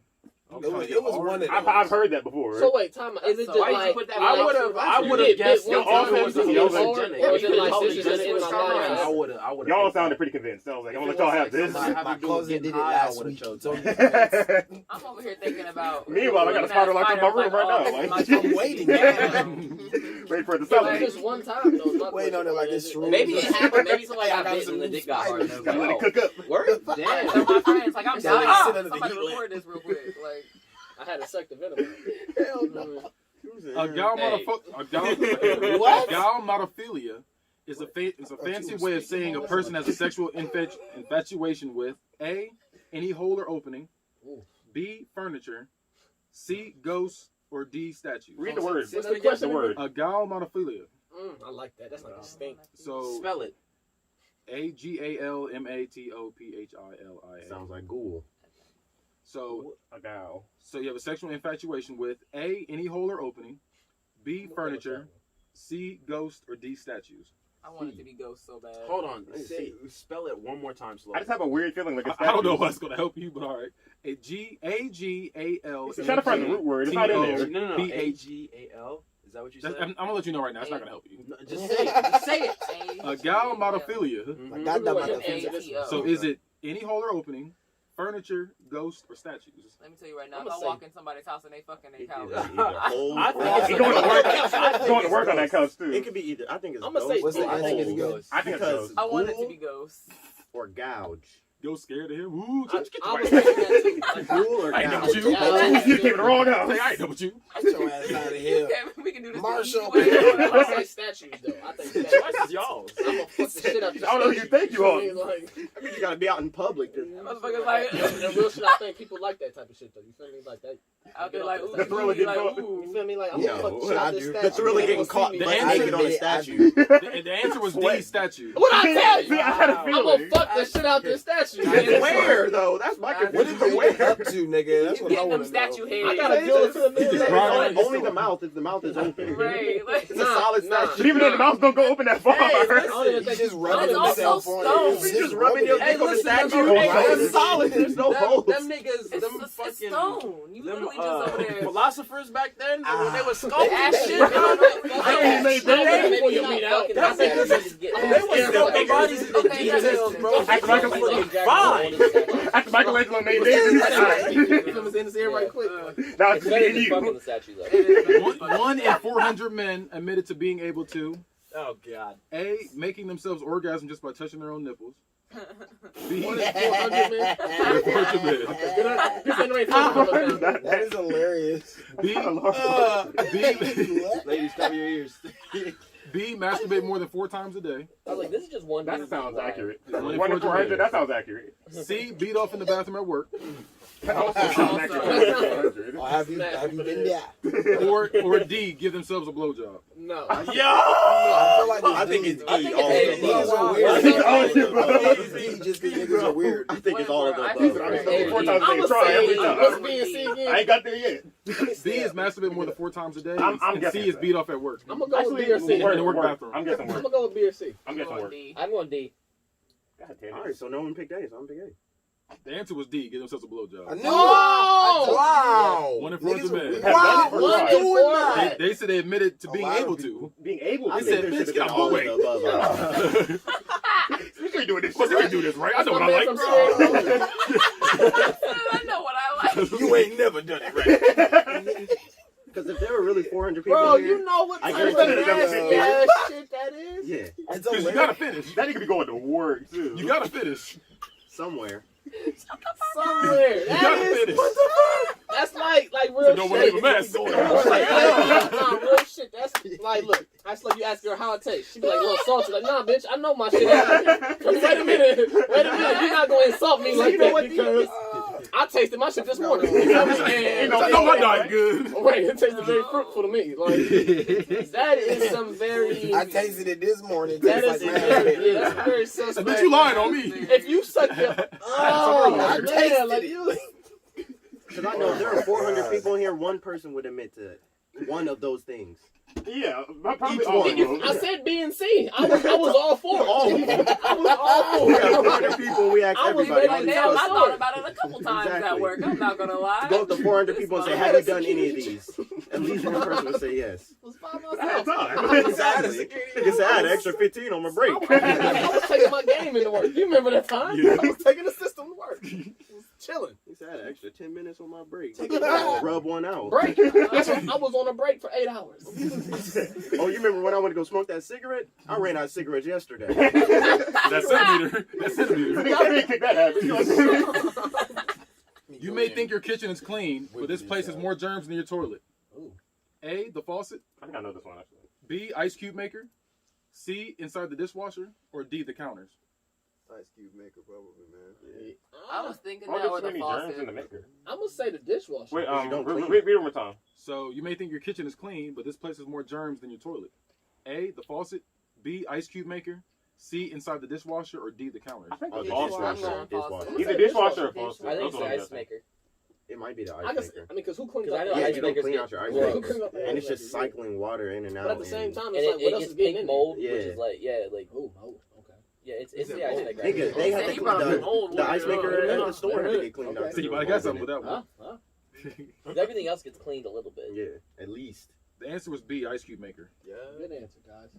It was one of I've heard that before. So wait, time. Is it just So why'd you like put that I like- would have guessed Y'all if all it was said a y'all hallucinogenic. or is it like If this is it just in was my hallucinogenic, mind? I would have. Y'all sounded pretty convinced. I was like, I'm gonna let y'all have this. My cousin did it last week. So I'm over here thinking about. Meanwhile, I got a spider locked in my room right now. Like, I'm waiting. wait for it to Like, celebrate. just one time though. my Waiting on it like it's question. true. Maybe it happened. Maybe somebody Hey, I got got bitten some and the new dick got hard. spiders. Gotta let it cook up. Word? Damn. So my friends, like, I'm Gotta dying. sit under the Somebody heat lamp. record this real quick. Like, I had to suck the venom. Hell no. A galmatophilia is a fancy way of saying a person has a sexual infatuation with A, any hole or opening, B, furniture, C, ghosts, or D, statues. Read the word. What's the question? The word. A galmatophilia. I like that. That's like a stink. So Spell it. AGALMATOPHILIA. Sounds like ghoul. So A gal. So you have a sexual infatuation with A, any hole or opening, B, furniture, C, ghost, or D, statues. I want it to be ghost so bad. Hold on. Spell it one more time slow. I just have a weird feeling like it's I don't know what's going to help you, but all right. A-G-A-L. Try to find the root word. It's not in there. No. B-H. A-G-A-L? Is that what you said? I'm going to let you know right now. It's not going to help you. No, just say it. Just say it. A galmatophilia. Mhm. So is it any hole or opening, furniture, ghost, or statues? Let me tell you right now, I'm if I gonna walk in somebody's house and they fucking their couch. Either hole I or- think it's He's going to work. Going to work on that couch It too. could be either. I think it's I'm gonna ghost say What's the or answer? I think it's hole ghost. I think it's because ghost. I want it to ghoul be ghost. or gouge. Ghost scared of him? Ooh, I just get was your thinking that too. Like, Ghoul or I know gouge. you. You came to the wrong house. I ain't know what you. Get your ass out of here. Okay, we can do this. Marshall. the easy way. I say statues though. I think statues. That's y'all's. I'm gonna fuck the shit up. I don't know who you think you are. Like, I mean, you gotta be out in public. To, Motherfuckers like and real shit, I think people like that type of shit though. You feel me? Like that. out there like ooh, The thrill of like getting caught. ooh. You feel me? Like I'm No, gonna fuck the shit I out this do. statue. the thrill of They getting gonna caught see The me. butt answer- naked on a I statue. The answer was D, Sweat. statue. What I tell you? See, I had a I'm feeling. gonna fuck the shit out this statue. And where though? That's my What confusion. is Where? it up to, nigga? That's what I Getting them want to statue know. heads. I gotta deal with the Just minute. cry. Only the mouth. If the mouth is open. Right, like- It's a solid Nah. statue. But even though the mouth don't go open that far. I don't even He's think just rubbing It's also himself on stone. it. He's just rubbing your dick on the listen, statue. them- It's solid. There's no holes. Them niggas, It's them it's fucking. stone. You Them literally just over there. philosophers back then when they were They sculpting ass shit. They made that before you meet out. They were sculpting bodies into Okay, details, bro. After Fine. After Michelangelo made David, He comes in and say it right quick. now It's it's better me than and fucking you. the statues up. One in 400 men admitted to being able to Oh God. A, making themselves orgasm just by touching their own nipples. B, 1 in 400 men. 400 men. That is hilarious. B, Ladies, cover your ears. B, masturbate more than 4 times a day. I was like, this is just one. That dude's sounds lie. accurate. One in 1 in 400. 400, that sounds accurate. C, beat off in the bathroom at work. That also sounds accurate. Oh, have you been there? Or D, give themselves a blowjob. No. I feel like I think it's I D. think All it's of the A. above. niggas are weird. I think all of the above. I think it's D just because niggas are weird. I think it's all of the I above. think I'm it's saying A. 4 times a I'm day. Try every what's time. B and C again? I ain't got there yet. B is masturbate more than 4 times a day. I'm and guessing C is that. beat off at work. I'm gonna go with B or C. in the work bathroom. I'm guessing I'm work. gonna go with B or C. I'm guessing work. I'm going D. God damn All it. right, so no one picked A, so I'm picking A. The answer was D, give themselves a I blowjob. knew Oh! Wow. 1 in Niggas 400 are men. weird. Have Wow. done it. One Right. in 400. They said they admitted to A being lot of able people. to. Being able to I think said, there bitch, should have get been out all my of the above. You can't do this Well, shit. they can do this, right? I know what My I man like. from I know what I like. You ain't never done it right. Because if there were really 400 people Bro, here, you know what I type of guarantee you nasty that ass shit that is? yeah, It's Because you gotta finish. That nigga be going to work, too. You gotta finish. somewhere. Somewhere. That gotta is finish. what the fuck? That's like real Don't shit. wanna leave a mess. Nah, real shit. That's like, look, that's like you ask her how it tastes. She be like, a little salty. Like, nah, bitch, I know my shit. Wait a minute. You're not gonna insult me like that because I tasted my shit this morning. You know what I'm saying? I know my diet good. Right, it tasted very fruitful to me. Like, that is some very. I tasted it this morning. That Tastes is like very, raspberry. yeah, that's very suspect. Bitch, you lying on me. If you suck your, oh, I man, tasted like it. you. Because I know if there are 400 people in here, one person would admit to one of those things. Yeah, probably Each all one. of them. I said B and C. I was all for it. I was all We for got it. 400 people, we asked I was everybody. ready Like, to damn, I tell thought about it a couple times Exactly. at work. I'm not gonna lie. Go up to 400 people and say, have you done any of these? At least one person would say yes. I was by At myself. time. Exactly. Nigga said I had an extra 15 on my break. I was taking my game into work. You remember that time? Yeah. I was taking the system to work. I was chilling. He said I had an extra 10 minutes on my break. Take it out. Rub one out. Break. I was on a break for 8 hours. Oh, you remember when I went to go smoke that cigarette? I ran out of cigarettes yesterday. That centimeter. That centimeter. Nigga, I didn't kick that habit. You may think your kitchen is clean, but this place has more germs than your toilet. Ooh. A, the faucet. I think I know this one, actually. B, ice cube maker. C, inside the dishwasher. Or D, the counters. Ice cube maker, probably, man. I was thinking Are that there with so a many germs faucet. in the maker? I'm gonna say the dishwasher. Wait, Because you don't clean read it one more time. So you may think your kitchen is clean, but this place has more germs than your toilet. A, the faucet. B, ice cube maker. C, inside the dishwasher. Or D, the counters. I think Oh, the the dishwasher. dishwasher. Dishwasher. Either dishwasher or faucet. I think That's it's what I'm the ice guessing. maker. It might be the I ice guess, maker. because who cleans Because I up know the Yeah, ice you don't makers clean get- out your ice Well, who maker. cleans up the And ice it's just maker? cycling water in and out. But at the same and- time, And it's like, it what else gets is getting pink in mold, Yeah. which is like, yeah, like, there? Ooh, mold. Okay. yeah, it's Is the it ice mold? maker. Nigga, they had Yeah, to you clean brought the, mold the ice water. maker at Yeah. the store had to get cleaned out. Okay. So you might have got something with that Huh? one. Huh? Everything else gets cleaned a little bit. Yeah, at least. The answer was B, ice cube maker. Good answer, guys.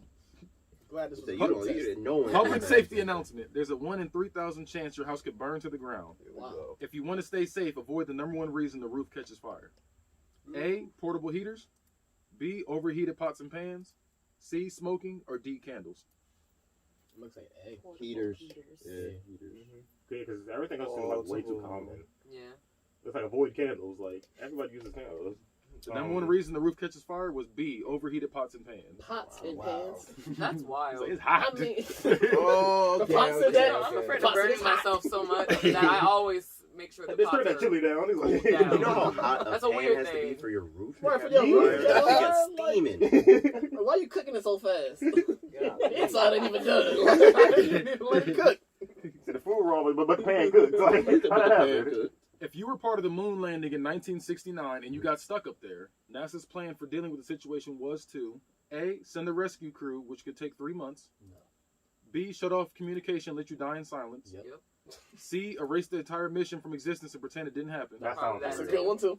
Glad this was So a you public don't, test. you didn't know one. Public safety announcement. There's a 1 in 3,000 chance your house could burn to the ground. Wow. If you want to stay safe, avoid the number one reason the roof catches fire. A, portable heaters. B, overheated pots and pans. C, smoking. Or D, candles. I'm gonna say A. Heaters. Heaters. Yeah, heaters. Yeah, because everything else seems like way too common. Yeah. It's like avoid candles. Like, everybody uses candles. The number one reason the roof catches fire was B, overheated pots and pans. Pots and Wow. pans. That's It's, wild. like, it's hot. I mean, Oh, The pots and Yeah, pans. I'm afraid of Pots burning is hot. myself so much that I always make sure the They pots turn that are chili down. It's like, cooled down. You know how hot a That's a pan weird has to be thing. for your roof? Right, for your Yeah, roof. that thing Yeah, gets steaming. why you cooking it so fast? The inside ain't even done. You need to let it cook. See, the food wrong, but the pan good. It's like, how that happen? If you were part of the moon landing in 1969 and you got stuck up there, NASA's plan for dealing with the situation was to A, send a rescue crew, which could take 3 months. B, shut off communication, let you die in silence. Yep. Yep. C, erase the entire mission from existence and pretend it didn't happen. That sounds That's a good. good one too.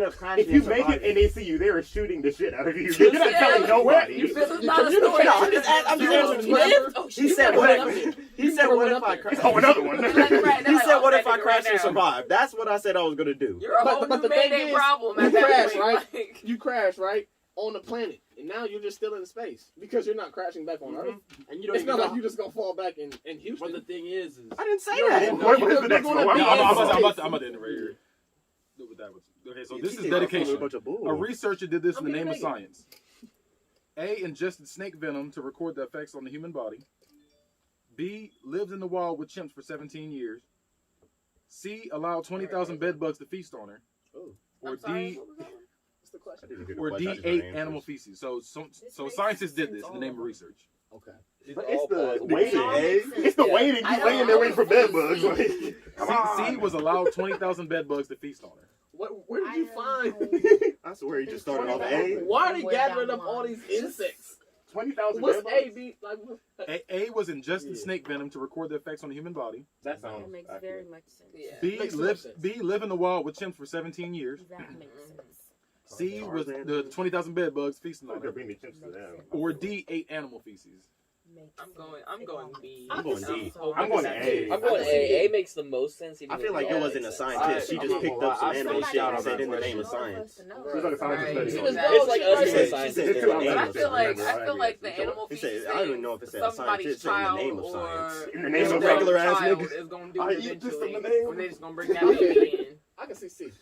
chain of conscience. If you make it and they see you, they are shooting the shit out of you. You're not telling nobody. You feel it's not a story. I'm just answering. He said what? He said, "What if I crash?" Oh, another one. He said, "What if I crash and survive?" That's what I said I was gonna do. You're a whole But new the thing mayday is, problem you at that crash, point. right? Like, You crash, right? On the planet. And now you're just still in space. Because you're not crashing back on Earth. And you don't It's even not know. like you just gonna fall back in Houston. But the thing is I didn't say No, that. no, What you're is the next gonna one? be I'm in about space. I'm about to end it right here. Do what that was. Okay, so this He is did dedication. a bunch of bull. A researcher did this in the Okay, name of make it. science. A, ingested snake venom to record the effects on the human body. B, lived in the wild with chimps for 17 years. C, allowed 20,000 bed bugs to feast on her. Oh. Or I'm sorry, D, what was that one? What's the question? I didn't hear the or question, I D, just heard ate answers. animal feces. So makes scientists did sense this in the all name of over. research. Okay. But it's the Wait, waiting. eh? It's the waiting. I You don't laying there waiting for bed always bugs. sleep. Like, come on. C was allowed 20,000 bed bugs to feast on her. Where did you find? I swear he just started off A. Why are they We're gathering down up all one. these insects? 20,000 What's bed bugs? A, B? Like, A was ingested snake venom to record the effects on the human body. That sounds That makes accurate. very much sense. Yeah. B, Makes so much sense. live in the wild with chimps for 17 years. That makes sense. C was the 20,000 bed bugs feasting on They're her. bringing the chimps to them. Or D, ate animal feces. Makes I'm sense. going It B. I'm going D. I'm going A. I'm going A. A makes the most sense. Even I feel if like B it wasn't a makes sense. scientist. She I'm just not picked gonna up some lie, I animal feel shit and like said in the that's name of All of us science. to know. It's like a science Right. study. She going just on. goes, It's like she us goes- being She scientists. said It's in too the much. name I of feel like science. the animal He feces said, I don't even know if it said a somebody's scientist in the child name of or science. In the name Some of regular science. ass child niggas. is gonna do I it eat this in eventually. the name. When they just gonna bring that baby in. I can see C.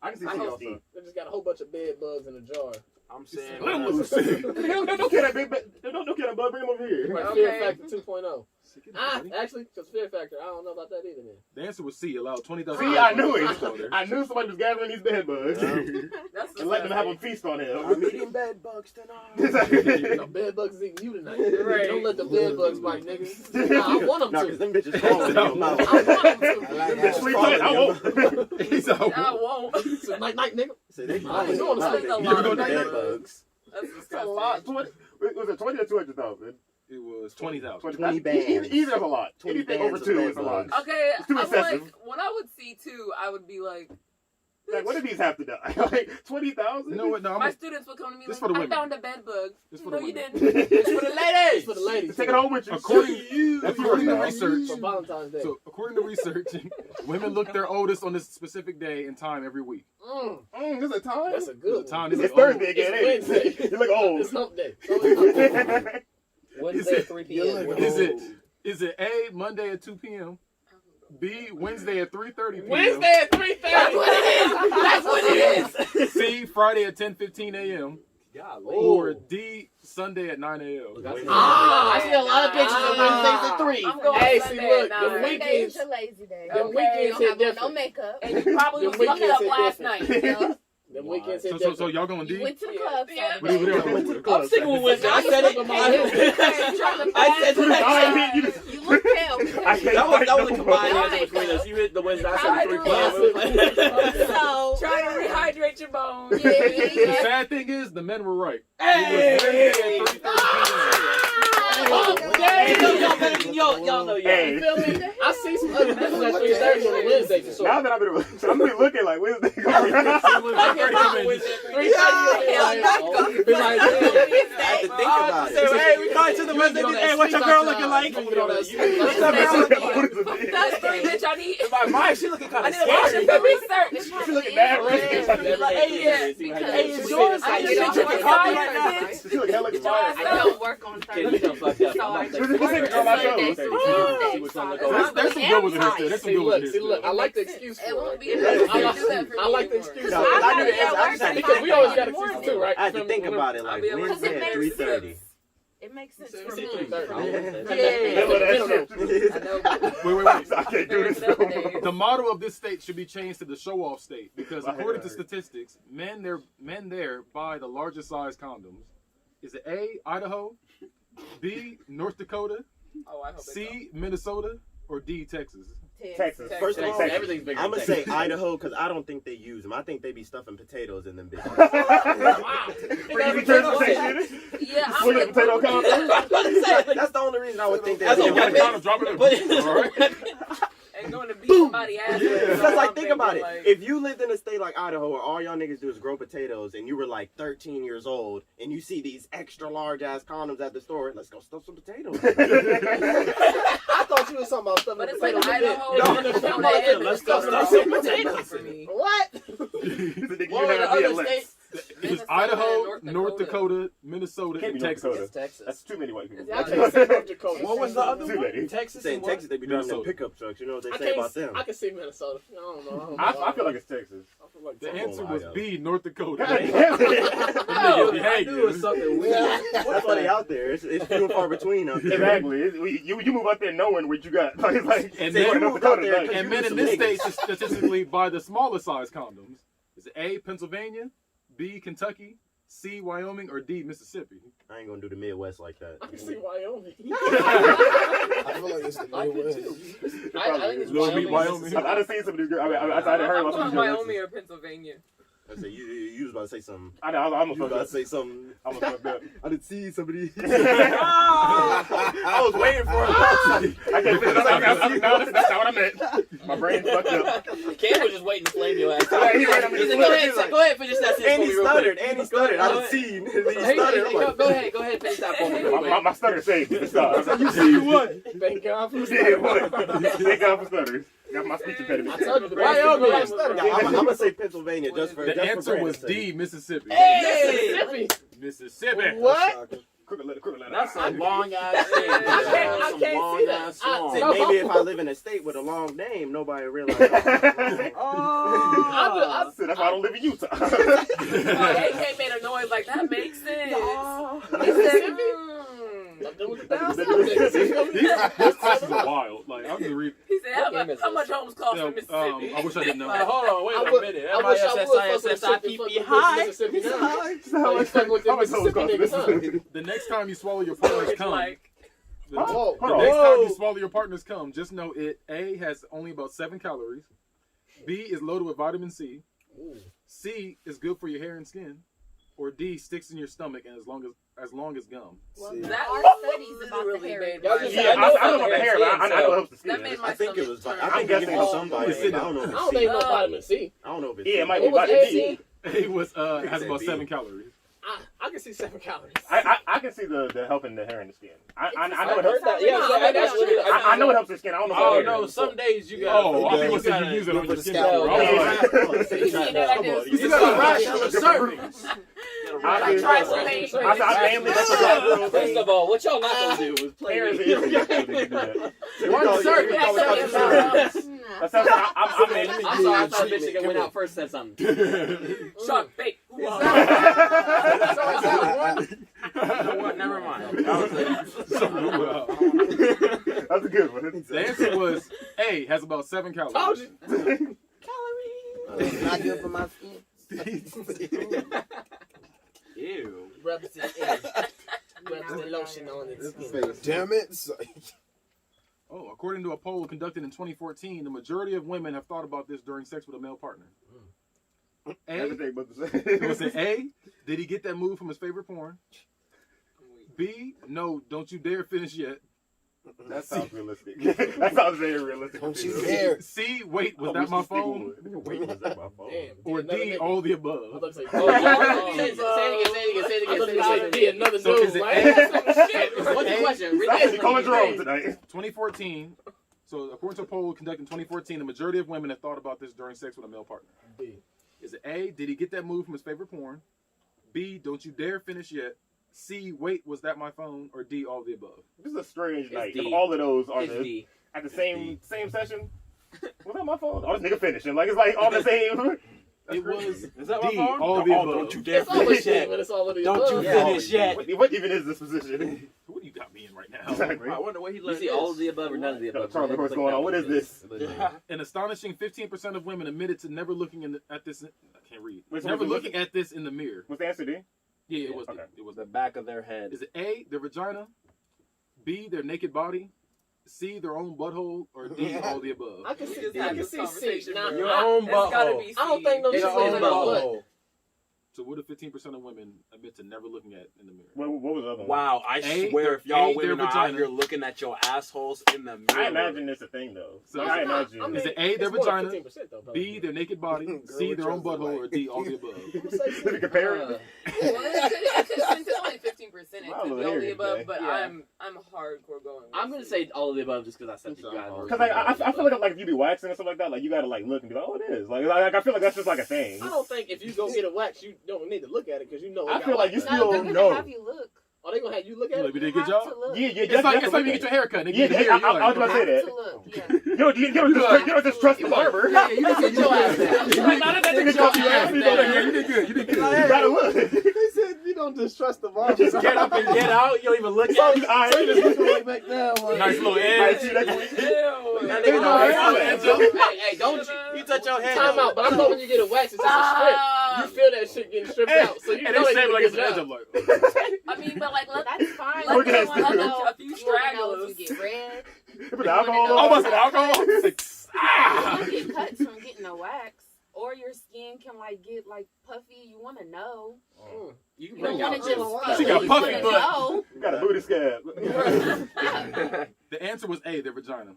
I can see I C hope also. They just got a whole bunch of bed bugs in a jar. I'm saying. Don't kill that big. Don't kill that bug. Bring him over here. Like Okay. Fear Factor 2.0. Actually, because Fear Factor, I don't know about that either then. The answer was C, allowed 20,000 See, bed I bugs knew to it. feast on her. I knew somebody was gathering these bed bugs That's and letting them have a feast on him. I'm eating bed bugs tonight. No, bed bugs is eating you tonight. Right. Don't let the bed bugs bite, niggas. Nah, I want them Nah, to. because them bitches crawling in your mouth. I want them to. I like Them that. bitches Sleep crawling tight, in I your won't. mouth. He's out. I won't. So, night, nigga. Say they I crawling ain't in your going to mouth. sleep. That's a You lot eating of bed bed bugs. That's That's a lot. disgusting. Was it 20 or 200,000? It was 20,000. 20 bands. Either is a lot. 20 Anything over bands of 2 bed is a lot. bugs. Okay, It's too I'm excessive. like, when I would see 2, I would be like, Like, what do these have to die? Like 20,000? You know what? No, my I'm students would come to me This like, for the I women. found a bed bug. This for No, the you women. didn't. It's for the ladies. It's for the ladies. Take it home with you. According That's according to yours now. research, For Valentine's Day. so according to research, women look their oldest on this specific day and time every week. There's a time. That's a good The time one. is It's like, Thursday again. It's ain't it? Wednesday. You look old. It's hump day. So it's hump day. Wednesday at 3 p.m. Is it A, Monday at 2 p.m., B, Wednesday at 3:30 p.m., Wednesday at 3:30. That's what it is. That's what it is. C, Friday at 10:15 a.m., or D, Sunday at 9 a.m.? I see a lot of pictures of Wednesdays at 3. I'm going Hey, Sunday see, look, at them 9. Monday weekends. is your lazy day. Them Okay. weekends You hit don't have on no different. makeup. And you probably Them was fucking weekends up hit last different. night. Yeah. Them weekends hit So different. y'all going You D? went to the club Yeah. Saturday. I'm sticking with Wednesday. I said it. I said You look pale. I can't that fight was a no combined more. answer between us. You hit the Wednesday. I I said the 3 p.m. So, Trying to rehydrate your bones. The sad thing is, the men were right. Hey! It was Wednesday at 3:30 p.m. Y'all know Hey. You feel me? I see some other niggas at 3:30 on a Wednesday for sure. Now that I'm really looking like, where's they going? I can't come with 3:30. Be like, I had to think about it. Hey, we going to the Wednesday. Hey, what's your girl looking like? You get on that sleep. That's 3, bitch. I need. In my mind, she looking kind I of need to watch scary. your research. She looking mad Yeah. red. Like, hey, Hey, is yours? I I need need to to check check your coffee coffee right now. She look hella Your excited. I don't work on Okay, you Thursday. done fucked up. So I This nigga on my show. Sunday, Tuesday, Friday. There's some good ones in here. There's some See, good ones look, in see, here. look. I like the excuse It for won't it. be I enough to like- do that for I me like the anymore. excuse. No, I I gotta knew be the at answer. I work just had at to Because we always got 5 excuses a.m. too, right? I had to think about it. Like, I'll be at work Wednesday at at 3:30. It makes sense It for makes me. sense. Hella that shit. I know. Wait. I can't do this no more. The motto of this state should be changed to the show-off state because, Right, according to right. statistics, men there buy the largest size condoms. Is it A, Idaho, B, North Dakota, Oh, I hope C, Minnesota, or D, Texas? Texas. First of all, Everything's bigger. I'm than gonna say Texas. Idaho because I don't think they use them. I think they be stuffing potatoes in them bitches. Easy transportation. Yeah, I'm Swing a like, potato counter. That's the only reason I would think That's that. a Got a weapon. condom, drop it in. All right. and going to beat somebody somebody ass. Because like, think about it. If you lived in a state like Idaho where all y'all niggas do is grow potatoes, and you were like 13 years old, and you see these extra large ass condoms at the store, let's go stuff some potatoes. I thought you was talking about stuff. But it's potatoes. like Idaho. No, let's go stuff some potatoes for me. What? What were the other states? It was Idaho, North Dakota, Minnesota, Can't and be Texas. North Dakota. That's too many white people. I can't say North Dakota. What was the other Too one? many. Texas In and what? Texas, they be driving them Minnesota. pickup trucks. You know what they I say can't. about them? I can see Minnesota. I don't know. I feel like it's Texas. I feel like The Texas. answer was B, North Dakota. God damn it. I knew it was something weird. That's why they out there. It's few and far between out there. Exactly. You move out there knowing what you got. Like, it's like And say then you're you North moved out Dakota, there like, 'cause And men in this state statistically buy the smaller size condoms. Is it A, Pennsylvania, B, Kentucky, C, Wyoming, or D, Mississippi? I ain't gonna do the Midwest like that. I can see Wyoming. I feel like it's the I can Midwest. too. I think it's Little meat Wyoming. Wyoming. I done seen some of these girls. I done heard I'm about some from of these girls. Wyoming or Pennsylvania. I said you was about to say something. I almost You was fucked about up. to say something. I almost fucked up. I didn't see somebody. I was waiting for it. I can't finish. No, that's not what I meant. My brain fucked up. Cam was just waiting to flame your ass. Yeah, he ran up He in said, the go ahead, finish that sentence And for he me real stuttered. quick. And he stuttered. I done seen. He stuttered. I'm like, Go ahead, finish that for me real quick. My stutter saved me. Stop. you see what? Thank God for Yeah, what? Thank God for stutters. Got my speech impediment. I told you the Wyoming. best stutter. I'm gonna say Pennsylvania just for The just answer for was Brandon's D, Mississippi. Mississippi. Mississippi. What? Crooked letter. That's a long ass thing. I can't see that. sake. No, Maybe if I live in a state with a long name, nobody realize. I So that's why I don't live in Utah. AK made a noise like that makes sense. Mississippi. These questions are wild. Like, I'm gonna read. He said, how much homes cost in Mississippi? I wish I didn't know. Hold on, wait a minute. I wish I would fuck with MISSISSIPP high. Mississippi now. Like, fuck with the Mississippi niggas, huh? The next time you swallow your partner's cum, Like, the Whoa. next time you swallow your partner's cum, just know it A has only about 7 calories, B is loaded with vitamin C, C is good for your hair and skin, or D sticks in your stomach and as long as gum. There are studies about the hair. Y'all just- Yeah, I know about the hair, but I know it helps the that skin. made my I think it stomach was. turn. I think it's guessing somebody. I don't know. I If don't it's think C. no vitamin C. I don't know if it's Yeah, it C. might be What was vitamin A? D. It was has about 7 calories. I can see 7 calories. I can see the helping the hair and the skin. I know it heard helps. that. Yeah, that's true. I know it helps the skin. I don't know. Oh about the hair. no, some days you got. Oh, I think you use it on your skin. scalp. bro. You see that like this? It's a ration of servings. I Try some pain. First of all, what y'all not gonna do is play Hair is with easy. One serving. I'm sorry. I'm sorry, I thought Michigan went out first said something. Shark bait. Never mind. That's a good one. The answer was A has about 7 calories. Told you. It's not good for my skin. Ew. Rubs the lotion on its skin. Damn it. Oh, according to a poll conducted in 2014, the majority of women have thought about this during sex with a male partner. Everything but the It was same. an A, did he get that move from his favorite porn? B, no, don't you dare finish yet. That sounds realistic. That sounds very realistic. Don't you dare. C, wait, was that my phone? Wait, was that my phone? Damn. Or D, all the above. I thought you Say it again. D, another So dude. is it Like, What's the question? Actually, calling Jerome tonight. 2014, so according to a poll conducted in 2014, the majority of women have thought about this during sex with a male partner. B. Is it A, did he get that move from his favorite porn? B, don't you dare finish yet. C, wait, was that my phone? Or D, all the above. This is a strange night. D. If all of those are It's D. at the same session. Was that my phone? Oh, this nigga finishing. Like, it's like all the same. It was Is that my D, phone? all the above. Don't you dare It's always finish D, yet. but it's all of the Don't you above. finish yet. What even is this position? What do you got me in right now? Exactly. I wonder what he You learned. see all of the above or none of the above. Charlie, what's going on? What is this? An astonishing 15% of women admitted to never looking at this. I can't read. Wait, so Never what's the- looking at this in the mirror. What's the answer, D? Yeah, it was. Okay. It was The back of their head. Is it A, their vagina, B, their naked body, C, their own butthole, or D, all the above? I can see, Just I had can this C. conversation, Nah, bro. Your own It's gotta butthole. be C. I don't think no It's shit your is own about butthole. butt. So what if 15% of women admit to never looking at in the mirror? What was the other one? Wow, I A, swear if y'all A, women their are out vagina. here looking at your assholes in the mirror. I imagine it's a thing though. So I imagine. I mean, Is it A, their it's more than vagina, 15% though, B, probably. their naked body, C, their own butthole, or D, all the above? If you compare it. Well, since it's only 15%, it Wow, could be here all the you above, go. but Yeah. I'm hardcore going. I'm gonna say all of the above just because I said It's the not guy. hard. Because I feel like if you be waxing and stuff like that, like you gotta like look and be like, oh, it is. Like I feel like that's just like a thing. I don't think if you go get a wax, you don't need to look at it because you know. I feel like you No, still they're gonna know. have you look. Are they gonna have you look at You it? like, we did a You good have job? to look. Yeah, It's like you get your haircut. Nigga, Yeah, you I was about to say You that. have to look. Yeah. You don't just trust the barber. Yeah, you can sit your ass down. You didn't call you ass. You did good. You did good. You gotta look. They said you don't just trust the barber. Just get up and get out. You don't even look So at he's it. alright. back down. Like, Nice little Alright, edge. see you next week. That Hey, nigga know hey, Hey, don't you? You touch your head. Time out, but I thought when you get a wax, it's just a strip. You feel that shit getting stripped out, so you And know they they say did a like it's good an edge. job. I'm like, I mean, but like, let That's fine. Look You at wanna this. know- A few you wanna know stragglers. if you get red. Put the alcohol oh, on. was it alcohol? You get cuts from getting a wax, or your skin can like get like puffy. You want to know. You can You don't bring want out to just feel She got it. puffy You butt. wanna know. You got a booty scab. The answer was A, their vagina.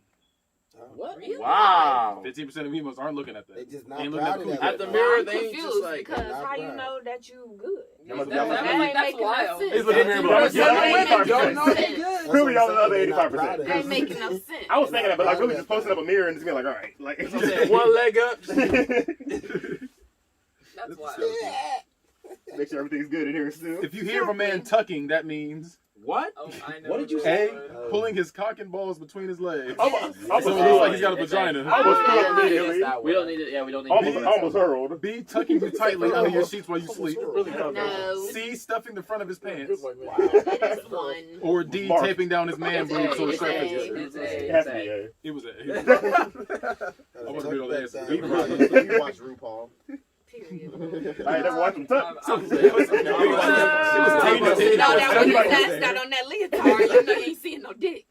What? Wow. 15% of females aren't looking at that. They just not Ain't looking proud at of coochie. that. At the mirror, I'm they ain't confused just like. because not how you proud. know that you good? must- That that ain't that's making no wild. sense. He's looking at me That like, was the other That ain't 85%. making no sense. That's Really, what y'all I'm the other saying, they're not 85%. proud of That ain't that. making no sense. I was thinking that, but like really just posting up a mirror and just being like, all right, like One leg up. That's wild. make sure everything's good in here still. If you hear of a man tucking, that means What? Oh, I know. What did you A, say? pulling his cock and balls between his legs. Almost So it looks like he's got a vagina. Almost We threw don't up need it. immediately. We don't need it. Yeah, we don't need it. Almost hurled. B, tucking you tightly under your sheets while you sleep. No. C, stuffing the front of his pants. That is one. Or D, Mark. taping down his man boob so It's it's A. surfaces. It's It A. has It's to be A. A. It was A. I wanna read all the answers. We watch RuPaul. Period. I ain't never watched them tuck. It was taped. No, that was that's not on that leotard. You know you ain't seeing no dick.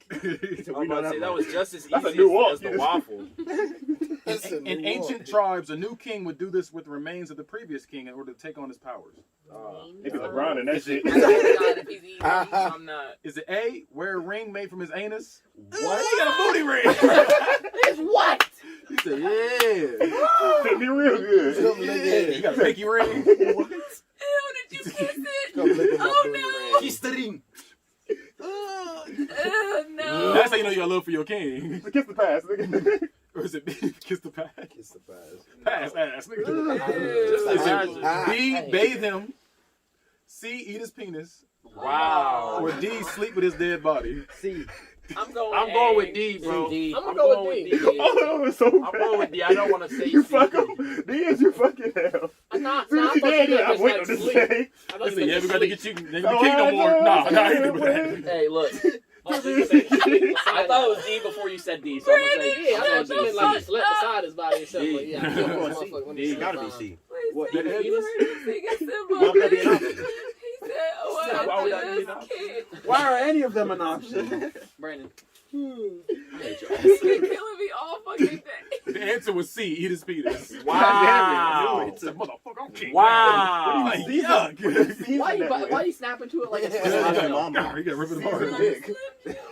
I'm about to say that was just as That's a easy new walk. as the waffle. In ancient tribes, a new king would do this with the remains of the previous king in order to take on his powers. They be LeBron and that shit. I know God, if he's easy, I'm not. Is it A, wear a ring made from his anus? What? He got a booty ring. It's what? He said, yeah. Fit me real good. Yeah. You got a pinky ring? Ew, did you kiss it? Come look at my Oh booty no. Kiss the ring. No. That's how you know you got love for your king. Kiss the pass, nigga. Or is it B, kiss the pass? Kiss the pass. Pass ass, nigga. Just Is imagine. it B, bathe him. C, eat his penis. Wow. Or D, sleep with his dead body. See. I'm going. I'm going with D, bro. D. I'm gonna go with D. Oh, that was so bad. I'm going with D. I don't want to say You C. fuck him. D is you fucking hell. Nah, Soon I as you thought did you it, I'm meant waiting like on this sleep. day. I thought They you said, yeah, meant we got to sleep. get you. They the king no more. Nah, I ain't doing that. Hey, look. I thought it was D before you said D, so I'm gonna say. Yeah, I I'm thought you gonna meant say like D. you slept beside his body and stuff. D. Like, yeah, I killed this motherfucker. Let me D sleep gotta be behind. C. What? The anus? Why would that be an option? He said, "Oh, Why would I that be an this kid. Why are any of them an option? Brandon. He's been killing me all fucking day." The answer was C, eat his penis. Wow. It's a motherfucker, I'm king. Wow. Like, yuck. Why you snapping to it like it's Yeah. I don't know. Nah, you gotta rip it apart. Dick.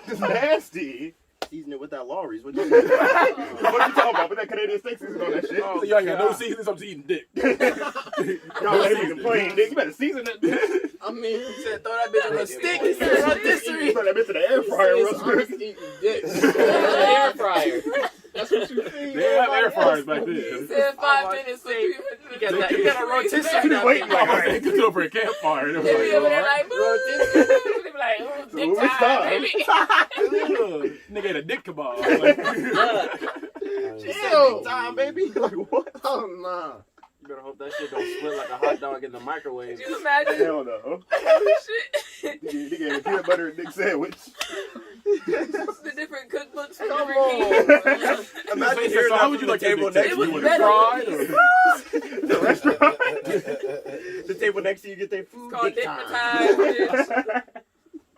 It's nasty. Season it with that Lawry's. What you What you talking about? Put that Canadian steak season on that shit. So y'all ain't got no seasons, I'm just eating dick. Y'all ain't even playing, dick. You better season that bitch. I mean, He said, throw that bitch on a stick. He said, rotisserie. Throw that bitch in the air fryer real I'm quick. just eating dick. Air fryer. That's what you think. They didn't have air fryers back He then. said 5 Oh, minutes for see. 300. You got a rotisserie. He was waiting like, all They right. cooked over a campfire. They was They be over there like, like, boo. They be like, oh, So dick when we time, stop. baby. "Ugh." Nigga ate a dick kebab. Like, Ew. Time, baby. Like what? Oh, nah. You better hope that shit don't split like a hot dog in the microwave. Could you imagine? Hell no. Oh, shit. He gave a peanut butter and dick sandwich. The different cookbooks for Come different kings. Imagine so how would you like table that next dick? to You you. want it fried or? The restaurant. The table next to you get their It's food. called Dick dick time. time. bitch.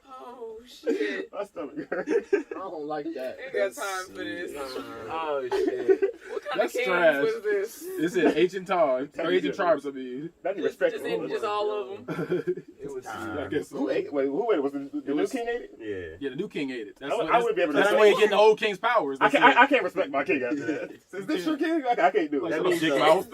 Oh, shit. My stomach hurt. I don't like that. Ain't got time for this. Oh shit. What kind That's of kings trash. was this? It's in ancient times or ancient tribes. I mean, That's Just respectful. just all of them. It was. I guess Who so. ate? Wait, who ate? Was the new king ate it? Yeah. Yeah, the new king ate it. That's, I wouldn't be able to. that's the way you get the old king's powers. I That's can't. I can't respect my king after that. Is this your king? I can't do it. That That means means dick mouth.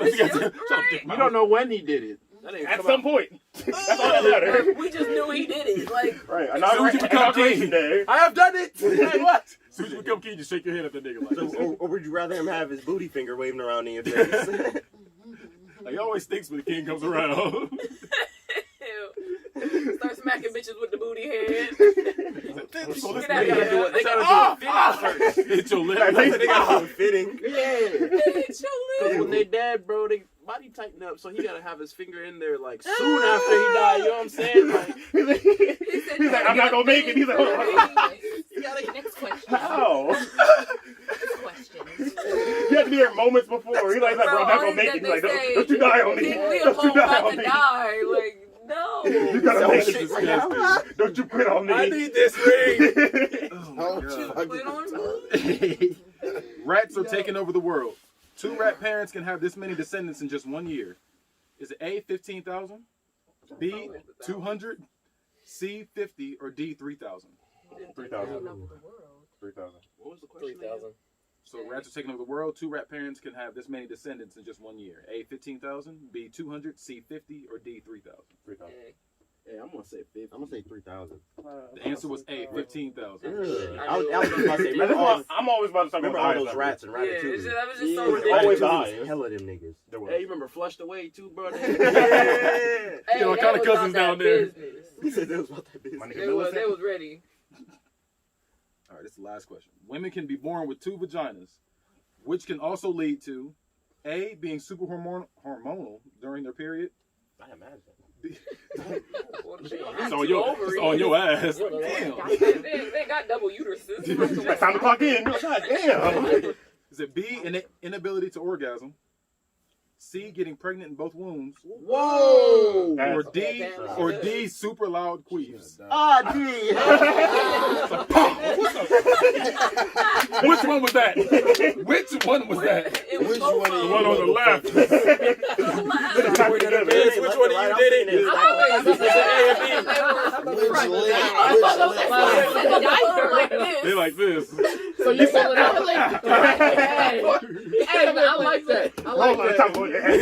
You don't know when he did it. That ain't at come some out. point. That's all that matters. We just knew he did it. Like, Right. As soon as you become Inauguration king. day. I have done it. Hey, what? As soon as you become king, you shake your head at the nigga like. So, or would you rather him have his booty finger waving around in your face? Like, he always stinks when the king comes around. start smacking bitches with the booty head. So this Get out nigga of here. They gotta do it first. hit your lip. Like, they gotta do it fitting. Yeah. Bitch, Because when they dead, bro, they body tighten up, so he gotta have his finger in there like soon after he died. You know what I'm saying? Like, He's like, I'm not gonna make it. He's like, oh, Next question. how? Next question. You have to be there moments before. He's like, bro, I'm not gonna make it. He's like, don't you die on me. King Don't you Leopold die about on to me. die. Like, no. You gotta make Shit it. right now. Don't you quit on me. I need this ring. Oh my Oh, God. Quit on me. Rats are taking over the world. 2 rat parents can have this many descendants in just 1 year. Is it A, 15,000, B, 200, C, 50, or D, 3,000? 3,000. 3,000. What was the question? 3,000. So rats are taking over the world. 2 rat parents can have this many descendants in just 1 year. A, 15,000, B, 200, C, 50, or D, 3,000? 3,000. Hey, I'm gonna say 50. I'm gonna say 3,000. The answer was A, 15,000. I was just about to say, I'm always about to talk remember about all those rats and Yeah, that Ratatouille? was just Yeah, so it's ridiculous. always Ratatouille dying. was hella them niggas. There was. Hey, you remember Flushed Away too, bro? Yeah. Hey, You know, what they kind of was cousins about down that there? business. He said that was about that business. My nigga They Millicent. was ready. All right, this is the last question. Women can be born with 2 vaginas, which can also lead to A, being super hormonal during their period. I imagine. It's on your ass. Damn. They got double uteruses. It's time to clock in. God damn. Is it B, an inability to orgasm? C, getting pregnant in both wombs? Whoa! Or D, super loud queefs? Ah, D. Which one was that? Which one was that? It was Which both one of are The them. one on the left. Which one of you did it? They like this. So you said that? Hey, I like that. I like Hold on, that. top of your head.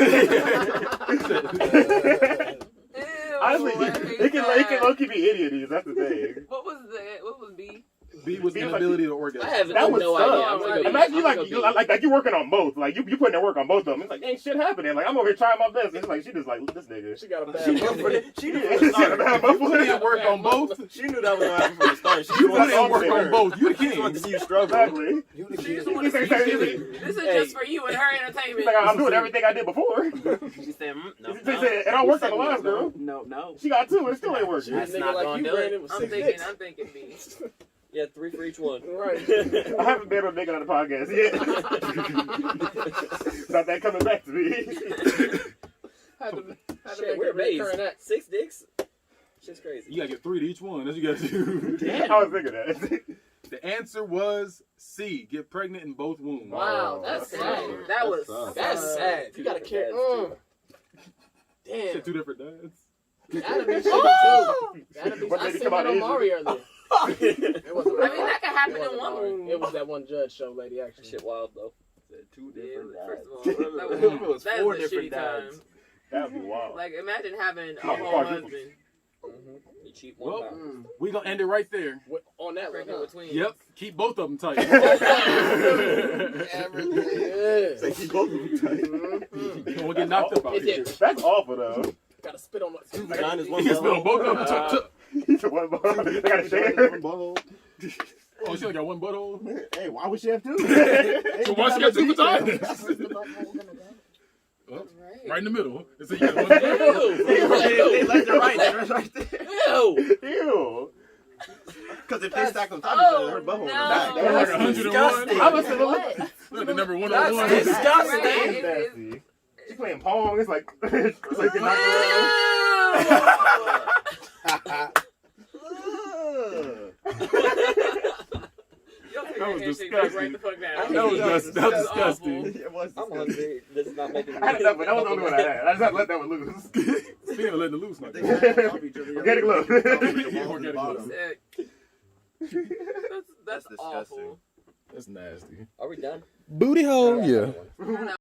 Honestly, it can low-key be idioties. That's the thing. What was that? What was B? B was inability to orgasm. I have That was no tough. idea. I'm gonna go Imagine B. you I'm gonna go B. like you working on both. Like you putting in work on both of them. It's like ain't shit happening. Like I'm over here trying my best. It's like she just like this nigga. She got a bad She one. knew She got a bad You put in muffler. work on both. She knew that was gonna happen from the start. She You wanted put in work to on both. You the She wanted to king. see you struggle. Exactly. She just wanted to see you. This is just for you and her entertainment. She's like I'm doing everything I did before. She said, no, She said it all worked on the last girl. no. She got 2 and it still ain't working. That's Nigga not like gonna you do ran it. in with I'm 6 thinking dicks. B. Yeah, 3 for each one. Right. I haven't been a nigga on the podcast yet. Not that coming back to me. Had to Shit, make we're it recurring amazed. act. 6 dicks? Shit's crazy. You gotta get 3 to each one. That's what you gotta do. I was thinking that. The answer was C. Get pregnant in both wombs. Wow, that's sad. That was That's sad. You gotta care. Damn. Said 2 different dads. That'd be shitty too. That'd be. What I made it seen come that out on Asian? Mario earlier. It wasn't I mean, that could happen it in wasn't one Mario. room. It was that one judge show lady actually. Shit wild though. 2 Yeah, different first of all, dads. that was It was 4 a different shitty dads. time. That'd be wild. Like, imagine having a Oh, whole quadruple. husband You cheap one Well, pound. we gonna end it right there. On that pregnant one. with twins. Yep. Keep both of them tight. Yeah. Say keep both of them tight. You don't get knocked up out here. That's awful though. Gotta spit on my. Vaginas, one You can spit on butthole. both of them. Tuck, tuck. One ball. They gotta share. One butthole. Oh, she only got 1 butthole. Hey, why would she have 2? So why she got 2 vaginas? Well, right in the middle. So you got 1 They left and right. They're right there. Ew! Ew. Because if they stack on top of each other, her butthole will die. They're like 101. I was What? Look, the number 101. That's disgusting. Right. Nasty. She's playing Pong. It's like it's like getting knocked around. Y'all take That your was handshake disgusting. right the fuck down. That was disgusting. It was I'm hungry. This is not making me. I had enough, but that was the only one I had. I just had to let that one loose. Speaking of letting it loose, like They that. got on top of each other. Organic love. Organic love. Sick. That's disgusting. awful. That's nasty. Are we done? Booty hole, I yeah. got one. I don't know.